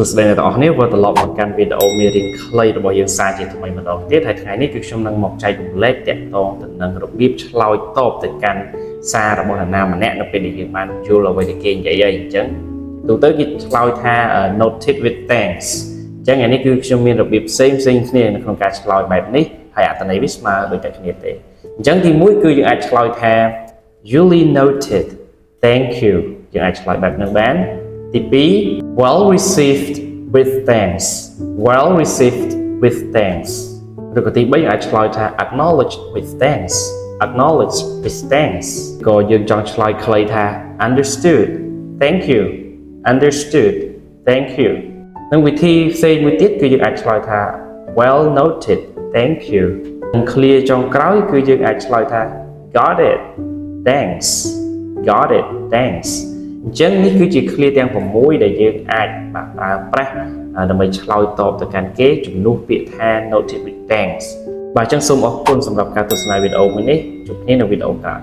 សួស្តីអ្នកទាំងអស់គ្នាវិលត្រឡប់មកកាន់វីដេអូមេរៀនខ្លីរបស់យើងសារជាថ្មីម្ដងទៀតហើយថ្ងៃនេះគឺខ្ញុំនឹងមកចែករំលែកទាក់ទងទៅនឹងរបៀបឆ្លើយតបទៅកាន់សាររបស់នរណាម្នាក់នៅពេលដែលយើងបានយល់អ្វីដែលគេនិយាយអីអញ្ចឹងទូទៅគេឆ្លើយថា note it with thanks អញ្ចឹងថ្ងៃនេះគឺខ្ញុំមានរបៀបផ្សេងគ្នានៅក្នុងការឆ្លើយបែបនេះហើយអត្ថន័យវាស្មើដូចតែគ្នាទេអញ្ចឹងទី1គឺយើងអាចឆ្លើយថា Julie noted thank you យើងអាចឆ្លើយបែបហ្នឹងបានទី2 well received with thanks well received with thanks ឬក៏ទី3យើងអាចឆ្លើយថា acknowledged with thanks acknowledged with thanks ក៏យើងចង់ឆ្លើយខ្លីថា understood thank you understood thank you និងវិធីផ្សេងមួយទៀតគឺយើងអាចឆ្លើយថា well noted thank you និង clear ចុងក្រោយគឺយើងអាចឆ្លើយថា got it thanks got it thanks អញ្ចឹងនេះគឺជា clear ទាំង6ដែលយើងអាចប្រើប្រាស់ដើម្បីឆ្លើយតបទៅកាន់គេជំនួសពាក្យថា noted with thanks បាទអញ្ចឹងសូមអរគុណសម្រាប់ការទស្សនាវីដេអូមួយនេះជួបគ្នានៅវីដេអូក្រោយ